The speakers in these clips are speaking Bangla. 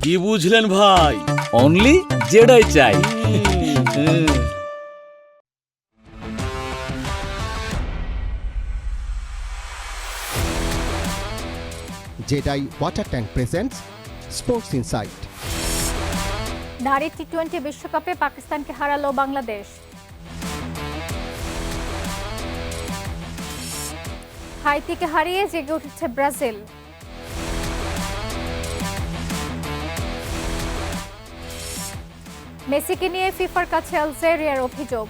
কি বুঝলেন ভাই? অনলি যেটাই চাই। জেডাই water tank presents sports insight. নারী টি-20 বিশ্বকাপে পাকিস্তানকে হারালো বাংলাদেশ। হাইতিকে হারিয়ে জেগে উঠেছে ব্রাজিল। মেসিকে নিয়ে ফিফার কাছে আলজেরিয়ার অভিযোগ।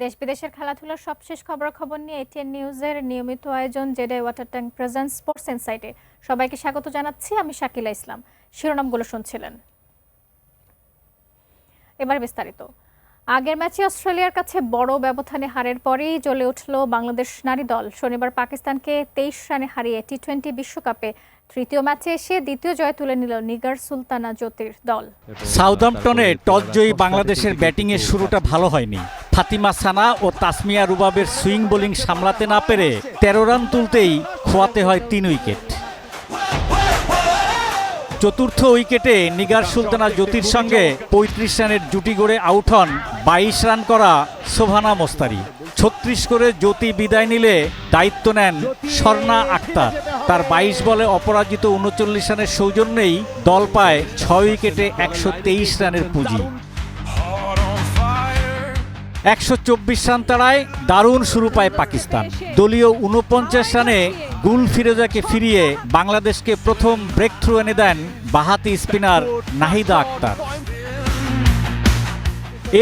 দেশ বিদেশের খেলাধুলার সবশেষ খবরাখবর নিয়ে এটিএন নিউজের নিয়মিত আয়োজন জেডাই ওয়াটার ট্যাঙ্ক প্রেজেন্টস স্পোর্টস ইনসাইটে সবাইকে স্বাগত জানাচ্ছি। আমি শাকিলা ইসলাম। শিরোনামগুলো শুনছিলেন। এবার বিস্তারিত। আগের ম্যাচে অস্ট্রেলিয়ার কাছে বড় ব্যবধানে হারের পরেই জ্বলে উঠল বাংলাদেশ নারী দল। শনিবার পাকিস্তানকে 23 রানে হারিয়ে টি-20 বিশ্বকাপে তৃতীয় ম্যাচে এসে দ্বিতীয় জয় তুলে নিল নিগার সুলতানা জ্যোতির দল। সাউদাম্পটনে টসজয়ী বাংলাদেশের ব্যাটিংয়ের শুরুটা ভালো হয়নি। ফাতিমা সানা ও তাসমিয়া রুবাবের সুইং বোলিং সামলাতে না পেরে 13 রান তুলতেই খোয়াতে হয় 3 উইকেট। চতুর্থ উইকেটে নিগার সুলতানা জ্যোতির সঙ্গে 35 রানের জুটি গড়ে আউট হন 22 রান করা শোভানা মোস্তারি। 36 করে জ্যোতি বিদায় নিলে দায়িত্ব নেন স্বর্ণা আক্তার। তার 22 বলে অপরাজিত 39 রানের সৌজন্যেই দল পায় 6 উইকেটে 123 রানের পুঁজি। 124 রান তাড়ায় দারুণ শুরু পায় পাকিস্তান। দলীয় 49 রানে গুল ফিরোজাকে ফিরিয়ে বাংলাদেশকে প্রথম ব্রেক থ্রু এনে দেন বাহাতি স্পিনার নাহিদা আক্তার।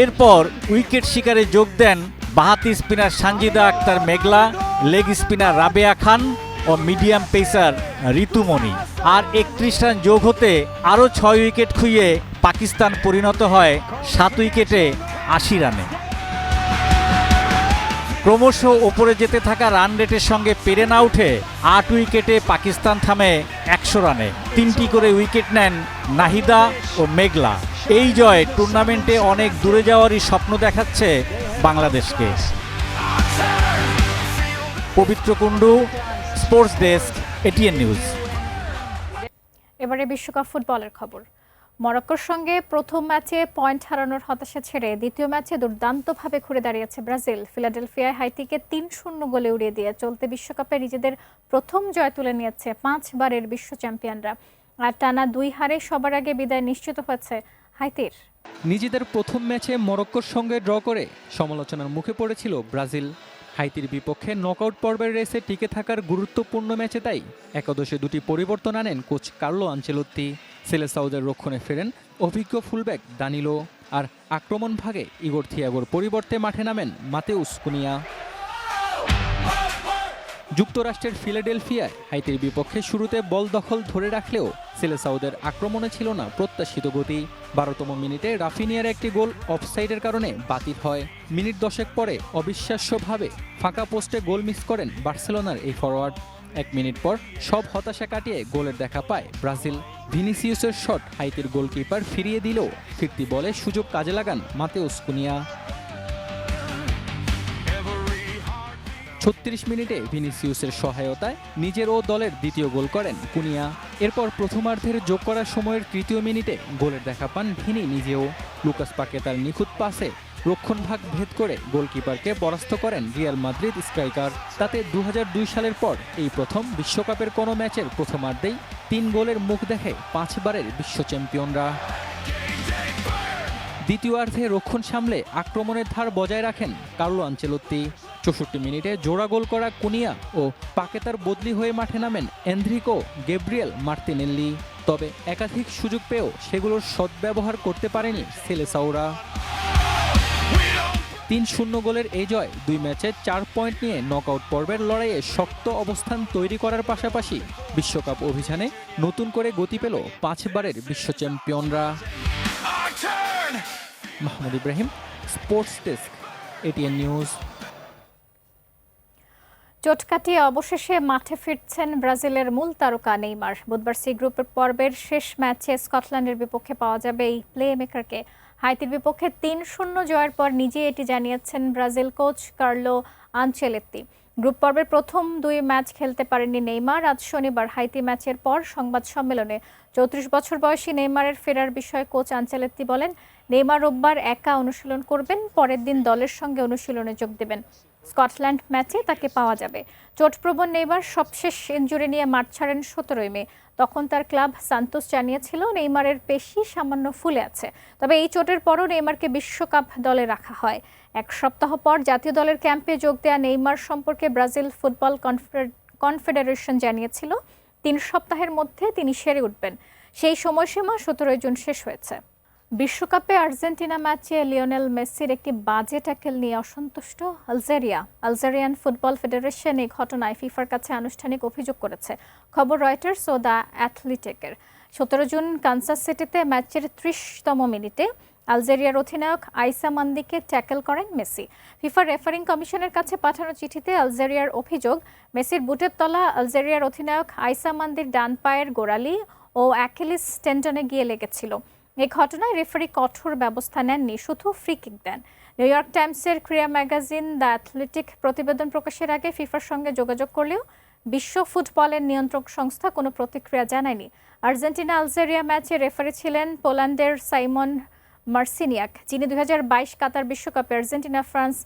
এরপর উইকেট শিকারে যোগ দেন বাহাতি স্পিনার সানজিদা আক্তার মেঘলা, লেগ স্পিনার রাবেয়া খান ও মিডিয়াম পেসার ঋতুমণি। আর 31 রান যোগ হতে আরও 6 উইকেট খুইয়ে পাকিস্তান পরিণত হয় 7 উইকেটে 80 রানে। ক্রমশ ওপরে যেতে থাকা রান রেটের সঙ্গে পেরে না উঠে 8 উইকেটে পাকিস্তান থামে 100 রানে। 3টি করে উইকেট নেন নাহিদা ও মেঘলা। এই জয় টুর্নামেন্টে অনেক দূরে যাওয়ারই স্বপ্ন দেখাচ্ছে বাংলাদেশকে। পবিত্র Kundu, sports desk, ATN news. এবারে বিশ্বকাপ ফুটবলের খবর। মরক্কোর সঙ্গে প্রথম ম্যাচে পয়েন্ট হারানোর হতাশা ছেড়ে দ্বিতীয় ম্যাচে দুর্দান্তভাবে ঘুরে দাঁড়িয়েছে ব্রাজিল। ফিলাডেলফিয়ায় হাইতিকে 3-0 গোলে উড়িয়ে দিয়ে চলতি বিশ্বকাপে নিজেদের প্রথম জয় তুলে নিয়েছে 5 বারের বিশ্ব চ্যাম্পিয়নরা। আর টানা 2 হারে সবার আগে বিদায় নিশ্চিত হয়েছে হাইতির। নিজেদের প্রথম ম্যাচে মরক্কোর সঙ্গে ড্র করে সমালোচনার মুখে পড়েছিল ব্রাজিল। হাইতির বিপক্ষে নকআউট পর্বের রেসে টিকে থাকার গুরুত্বপূর্ণ ম্যাচে তাই একাদশে 2টি পরিবর্তন আনেন কোচ কার্লো আনচেলোত্তি। সেলেসাউদের রক্ষণে ফেরেন অভিজ্ঞ ফুলব্যাক দানিলো, আর আক্রমণ ভাগে ইগোর থিয়াগোর পরিবর্তে মাঠে নামেন মাতেউস কুনিয়া। যুক্তরাষ্ট্রের ফিলাডেলফিয়ায় হাইতির বিপক্ষে শুরুতে বল দখল ধরে রাখলেও সেলেসাউদের আক্রমণে ছিল না প্রত্যাশিত গতি। 12তম মিনিটে রাফিনিয়ার একটি গোল অফসাইডের কারণে বাতিল হয়। মিনিট 10 পরে অবিশ্বাস্যভাবে ফাঁকা পোস্টে গোল মিস করেন বার্সেলোনার এই ফরোয়ার্ড। 1 মিনিট পর সব হতাশা কাটিয়ে গোলের দেখা পায় ব্রাজিল। ভিনিসিয়াসের শট হাইতির গোলকিপার ফিরিয়ে দিলেও ফিরতি বলে সুযোগ কাজে লাগান মাতেউস কুনিয়া। 36 মিনিটে ভিনিসিয়াসের সহায়তায় নিজের ও দলের দ্বিতীয় গোল করেন কুনিয়া। এরপর প্রথমার্ধের যোগ করা সময়ের তৃতীয় মিনিটে গোলের দেখা পান ভিনি নিজেও। লুকাস পাকেতার নিখুঁত পাসে রক্ষণভাগ ভেদ করে গোলকিপারকে পরাস্ত করেন রিয়াল মাদ্রিদ স্ট্রাইকার। তাতে 2002 সালের পর এই প্রথম বিশ্বকাপের কোনো ম্যাচের প্রথমার্ধেই 3 গোলের মুখ দেখে 5 বারের বিশ্ব চ্যাম্পিয়নরা। দ্বিতীয়ার্ধে রক্ষণ সামলে আক্রমণের ধার বজায় রাখেন কার্লো আনচেলোত্তি। 64 মিনিটে জোড়া গোল করা কুনিয়া ও পাকেতার বদলি হয়ে মাঠে নামেন এনরিকো গ্যাব্রিয়েল মার্তিনেল্লি। তবে একাধিক সুযোগ পেয়েও সেগুলোর সদ্ব্যবহার করতে পারেনি সেলেসাওরা। 3-0 গোলের এই জয় 2 ম্যাচে 4 পয়েন্ট নিয়ে নকআউট পর্বের লড়াইয়ে শক্ত অবস্থান তৈরি করার পাশাপাশি বিশ্বকাপ অভিযানে নতুন করে গতি পেল 5 বারের বিশ্ব চ্যাম্পিয়নরা। Mahmud Ibrahim, sports desk, ATN news. চোট কাটিয়ে অবশেষে মাঠে ফিরছেন ব্রাজিলের মূল তারকা নেইমার। বুধবার সি গ্রুপের পর্বের শেষ ম্যাচে স্কটল্যান্ডের বিপক্ষে পাওয়া যাবে এই প্লে মেকারকে। হাইতির বিপক্ষে ৩-০ জয়ের পর নিজেই এটি জানিয়েছেন Brazil coach Carlo Ancelotti. Group পর্বের প্রথম 2 ম্যাচ খেলতে পারেননি নেইমার। আজ শনিবার হাইতি ম্যাচের পর সংবাদ সম্মেলনে 34 বছর বয়সী নেইমারের ফেরার বিষয়ে কোচ আনচেলত্তি বলেন, নেইমার রোববার একা অনুশীলন করবেন, পরের দিন দলের সঙ্গে অনুশীলনে যোগ দেবেন। স্কটল্যান্ড ম্যাচে তাকে পাওয়া যাবে। চোটপ্রবণ নেইমার সবশেষ ইনজুরি নিয়ে মাঠ ছাড়েন 17 মে। তখন তার ক্লাব সান্তোস জানিয়েছিল নেইমারের পেশি সামান্য ফুলে আছে। তবে এই চোটের পরও নেইমারকে বিশ্বকাপ দলে রাখা হয়। এক সপ্তাহ পর জাতীয় দলের ক্যাম্পে যোগ দেয়া নেইমার সম্পর্কে ব্রাজিল ফুটবল কনফেডারেশন জানিয়েছিল 3 সপ্তাহের মধ্যে তিনি সেরে উঠবেন। সেই সময়সীমা 17 জুন শেষ হয়েছে। বিশ্বকাপে আর্জেন্টিনা ম্যাচে লিওনেল মেসির একটি বাজে ট্যাকেল নিয়ে অসন্তুষ্ট আলজেরিয়ান ফুটবল ফেডারেশন এই ঘটনায় ফিফার কাছে আনুষ্ঠানিক অভিযোগ করেছে। খবর রয়টার্স ও দ্য অ্যাথলেটিকের। 17 জুন কানসাস সিটিতে ম্যাচের 30তম মিনিটে আলজেরিয়ার অধিনায়ক আইসা মান্দিকে ট্যাকেল করেন মেসি। ফিফা রেফারিং কমিশনের কাছে পাঠানো চিঠিতে আলজেরিয়ার অভিযোগ, মেসির বুটের তলা আলজেরিয়ার অধিনায়ক আইসা মান্দির ডান পায়ের গোড়ালি ও অ্যাকিলিস টেন্ডনে গিয়ে লেগেছিল। এই ঘটনায় রেফারি কঠোর ব্যবস্থা নেননি, শুধু ফ্রি কিক দেন। নিউ ইয়র্ক টাইমসের ক্রীড়া ম্যাগাজিন দ্য অ্যাথলেটিক প্রতিবেদন প্রকাশের আগে ফিফার সঙ্গে যোগাযোগ করলেও বিশ্ব ফুটবলের নিয়ন্ত্রক সংস্থা কোনো প্রতিক্রিয়া জানায়নি। আর্জেন্টিনা আলজেরিয়া ম্যাচে রেফারি ছিলেন পোল্যান্ডের সাইমন মার্সিনিয়াক, যিনি 2022 কাতার বিশ্বকাপে আর্জেন্টিনা ফ্রান্স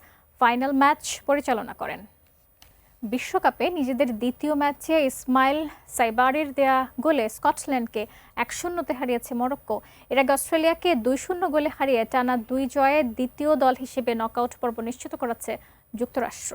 ফাইনাল ম্যাচ পরিচালনা করেন। বিশ্বকাপে নিজেদের দ্বিতীয় ম্যাচে ইসমাইল সাইবারির দেয়া গোলে স্কটল্যান্ডকে 1-0 হারিয়েছে মরক্কো। এর আগে অস্ট্রেলিয়াকে 2-0 গোলে হারিয়ে টানা 2 জয়ে দ্বিতীয় দল হিসেবে নকআউট পর্ব নিশ্চিত করেছে যুক্তরাষ্ট্র।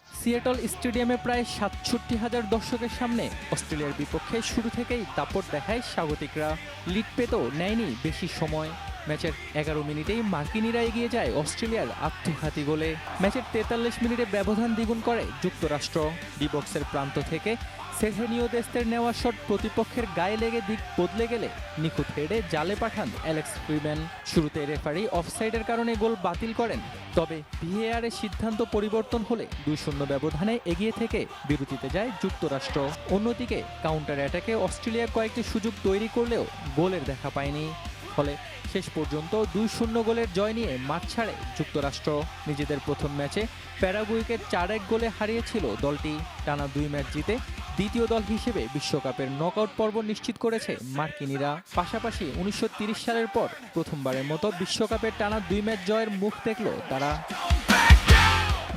সিয়াটল স্টেডিয়ামে প্রায় 67,000 দর্শকের সামনে অস্ট্রেলিয়ার বিপক্ষে শুরু থেকেই দাপট দেখায় স্বাগতিকরা। লিড পেতেও নেয়নি বেশি সময়। ম্যাচের 11 মিনিটেই মার্কিনিরা এগিয়ে যায় অস্ট্রেলিয়ার আত্মঘাতী গোলে। ম্যাচের 43 মিনিটে ব্যবধান দ্বিগুণ করে যুক্তরাষ্ট্র। ডি বক্সের প্রান্ত থেকে সেহেনিও দেস্তের নেওয়া শট প্রতিপক্ষের গায়ে লেগে দিক বদলে গেলে নিখুঁত হেডে জালে পাঠান অ্যালেক্স ফ্রিম্যান। শুরুতে রেফারি অফসাইডের কারণে গোল বাতিল করেন, তবে ভিএআরের সিদ্ধান্ত পরিবর্তন হলে 2-0 ব্যবধানে এগিয়ে থেকে বিরতিতে যায় যুক্তরাষ্ট্র। অন্যদিকে কাউন্টার অ্যাটাকে অস্ট্রেলিয়া কয়েকটি সুযোগ তৈরি করলেও গোলের দেখা পায়নি। ফলে শেষ পর্যন্ত 2-0 গোলের জয় নিয়ে মাঠ ছাড়ে যুক্তরাষ্ট্র। নিজেদের প্রথম ম্যাচে প্যারাগুয়েকে 4-1 গোলে হারিয়েছিল দলটি। টানা 2 ম্যাচ জিতে দ্বিতীয় দল হিসেবে বিশ্বকাপের নকআউট পর্ব নিশ্চিত করেছে মার্কিনিরা। পাশাপাশি 1930 সালের পর প্রথমবারের মতো বিশ্বকাপের টানা 2 ম্যাচ জয়ের মুখ দেখল তারা।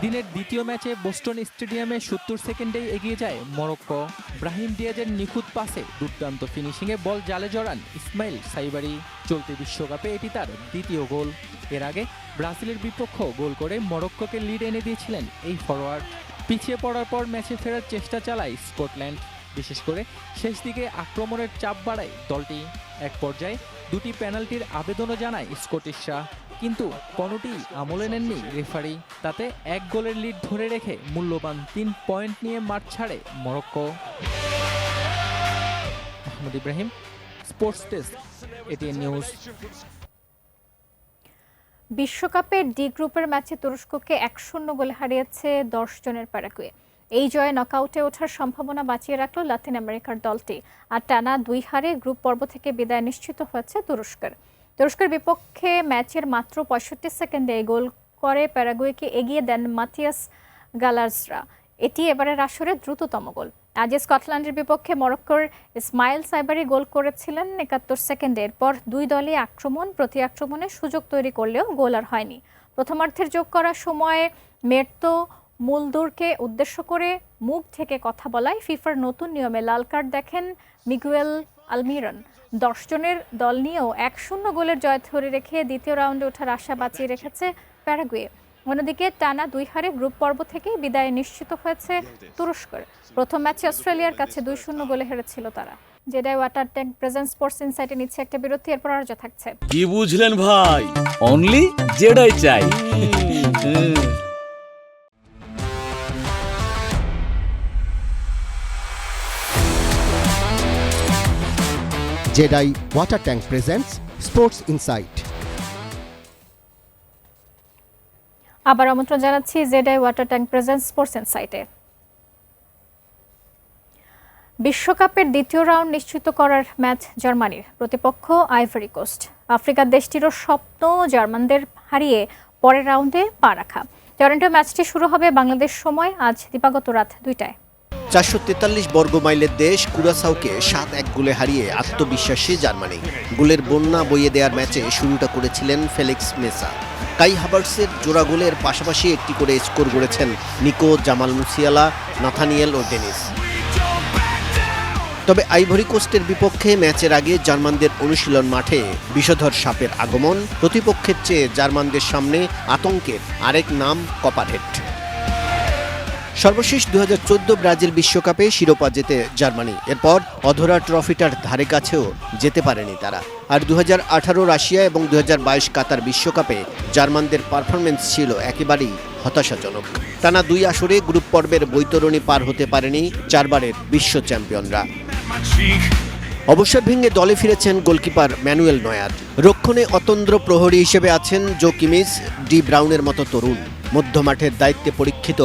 দিনের দ্বিতীয় ম্যাচে বোস্টন স্টেডিয়ামে 70 সেকেন্ডেই এগিয়ে যায় মরক্কো। ব্রাহিম দিয়াজের নিখুঁত পাসে দুর্দান্ত ফিনিশিংয়ে বল জালে জড়ান ইসমাইল সাইবারি। চলতি বিশ্বকাপে এটি তার দ্বিতীয় গোল। এর আগে ব্রাজিলের বিপক্ষেও গোল করে মরক্কোকে লিড এনে দিয়েছিলেন এই ফরোয়ার্ড। পিছিয়ে পড়ার পর ম্যাচে ফেরার চেষ্টা চালায় স্কটল্যান্ড। বিশেষ করে শেষ দিকে আক্রমণের চাপ বাড়ায় দলটি। এক পর্যায়ে 2টি পেনাল্টির আবেদনও জানায় স্কটিশরা, কিন্তু কোনোটি আমলে নেননি রেফারি। তাতে 1 গোলের লিড ধরে রেখে মূল্যবান 3 পয়েন্ট নিয়ে মাঠ ছাড়ে Morocco. Mahmud Ibrahim, sports desk, ATN news. বিশ্বকাপের ডি গ্রুপের ম্যাচে তুরস্ককে 1-0 গোলে হারিয়েছে 10 জনের প্যারাগুয়ে। এই জয়ে নকআউটে ওঠার সম্ভাবনা বাঁচিয়ে রাখল লাতিন আমেরিকার দলটি। আর টানা 2 হারে গ্রুপ পর্ব থেকে বিদায় নিশ্চিত হয়েছে তুরস্কের বিপক্ষে ম্যাচের মাত্র 65 সেকেন্ডে গোল করে প্যারাগুয়েকে এগিয়ে দেন মাতিয়াস গালার্জরা। এটি এবারের আসরে দ্রুততম গোল। আজ স্কটল্যান্ডের বিপক্ষে মরক্কোর ইসমাইল সাইবারি গোল করেছিলেন 71 সেকেন্ডে। এরপর 2 দলই আক্রমণ প্রতি আক্রমণে সুযোগ তৈরি করলেও গোল আর হয়নি। প্রথমার্ধের যোগ করা সময়ে মের্তো মুলদুরকে উদ্দেশ্য করে মুখ থেকে কথা বলায় ফিফার নতুন নিয়মে লাল কার্ড দেখেন মিগুয়েল আলমিরন। 10 জনের দল নিয়েও 1-0 গোলের জয় ধরে রেখে দ্বিতীয় রাউন্ডে ওঠার আশা বাঁচিয়ে রেখেছে প্যারাগুয়ে। অন্যদিকে টানা 2 হারে গ্রুপ পর্ব থেকে বিদায় নিশ্চিত হয়েছে তুরস্কের। প্রথম ম্যাচে অস্ট্রেলিয়ার কাছে 2-0 গোলে হেরেছিল তারা। জেডাই ওয়াটার ট্যাঙ্ক প্রেজেন্ট স্পোর্টস ইনসাইটে নিচ্ছে একটা বিরতি, এরপর আরো থাকছে। কি বুঝলেন ভাই? অনলি জেডাই চাই। জেডাই water tank presents sports insight. আবার আমন্ত্রণ জানাচ্ছি জেডাই ওয়াটার ট্যাঙ্ক প্রেজেন্ট স্পোর্টস ইনসাইটে। বিশ্বকাপের দ্বিতীয় রাউন্ড নিশ্চিত করার ম্যাচ জার্মানির, প্রতিপক্ষ আইভরি কোস্ট। আফ্রিকার দেশটিরও স্বপ্ন জার্মানদের হারিয়ে পরের রাউন্ডে পা রাখা। টরন্টো ম্যাচটি শুরু হবে বাংলাদেশ সময় আজ দিবাগত রাত 2টায়। 443 বর্গমাইলের দেশ কুরাসাওকে 7-1 গোলে হারিয়ে আত্মবিশ্বাসী জার্মানি। গোলের বন্যা বইয়ে দেওয়ার ম্যাচে শুরুটা করেছিলেন ফেলিক্স মেসা। কাই হাভার্টসের জোড়া গোলের পাশাপাশি একটি করে স্কোর করেছেন নিকো, জামাল মুসিয়ালা, নাথানিয়েল ও ডেনিস। তবে আইভরি কোস্টের বিপক্ষে ম্যাচের আগে জার্মানদের অনুশীলন মাঠে বিষধর সাপের আগমন। প্রতিপক্ষের চেয়ে জার্মানদের সামনে আতঙ্কের আরেক নাম কপারহেড। সর্বশেষ 2014 ব্রাজিল বিশ্বকাপে শিরোপা জেতে জার্মানি। এরপর অধরা ট্রফিটার ধারে কাছেও যেতে পারেনি তারা। আর 2018 রাশিয়া এবং 2022 কাতার বিশ্বকাপে জার্মানদের পারফরমেন্স ছিল একেবারেই হতাশাজনক। টানা 2 আসরে গ্রুপ পর্বের বৈতরণী পার হতে পারেনি 4 বারের বিশ্ব চ্যাম্পিয়নরা। অবসর ভেঙে দলে ফিরেছেন গোলকিপার ম্যানুয়েল নয়ার। রক্ষণে অতন্দ্র প্রহরী হিসেবে আছেন জো কিমিস, ডি ব্রাউনের মতো তরুণ। মধ্যমাঠের দায়িত্বে পরীক্ষিত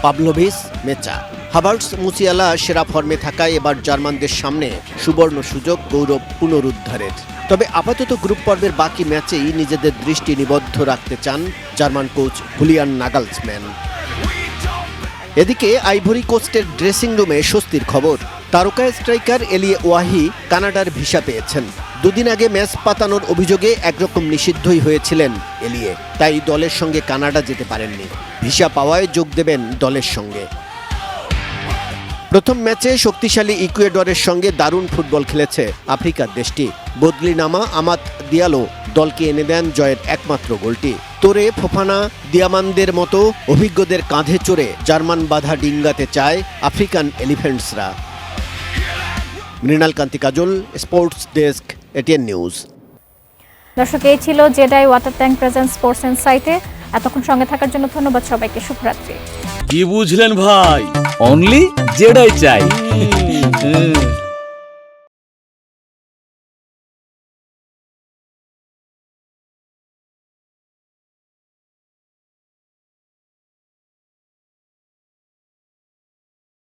পাভলোভিচ, মেচা, হাভার্টস, মুসিয়ালা সেরা ফর্মে থাকায় এবার জার্মানদের সামনে সুবর্ণ সুযোগ গৌরব পুনরুদ্ধারের। তবে আপাতত গ্রুপ পর্বের বাকি ম্যাচেই নিজেদের দৃষ্টি নিবদ্ধ রাখতে চান জার্মান কোচ হুলিয়ান নাগালসম্যান। এদিকে আইভরি কোস্টের ড্রেসিং রুমে স্বস্তির খবর। তারকা স্ট্রাইকার এলিয়ে ওয়াহি কানাডার ভিসা পেয়েছেন। 2 দিন আগে ম্যাচ পাতানোর অভিযোগে একরকম নিষিদ্ধই হয়েছিলেন এলিয়ে, তাই দলের সঙ্গে কানাডা যেতে পারেননি। ভিসা পাওয়ায় যোগ দেবেন দলের সঙ্গে। প্রথম ম্যাচে শক্তিশালী ইকুয়েডরের সঙ্গে দারুণ ফুটবল খেলেছে আফ্রিকার দেশটি। বদলি নামা আমাত দিয়ালো দলকে এনে দেন জয়ের একমাত্র গোলটি। তোরে, ফোফানা, দিয়ামানদের মতো অভিজ্ঞদের কাঁধে চড়ে জার্মান বাধা ডিঙ্গাতে চায় আফ্রিকান এলিফেন্টসরা। Mrinal Kanti Kajal, sports desk, ATN news. দর্শক, এই ছিল জেডাই ওয়াটার ট্যাঙ্ক প্রেজেন্ট স্পোর্টস ইনসাইটে। এতক্ষণ সঙ্গে থাকার জন্য ধন্যবাদ সবাইকে। শুভরাত্রি। কি বুঝলেন ভাই? অনলি জেডাই চাই।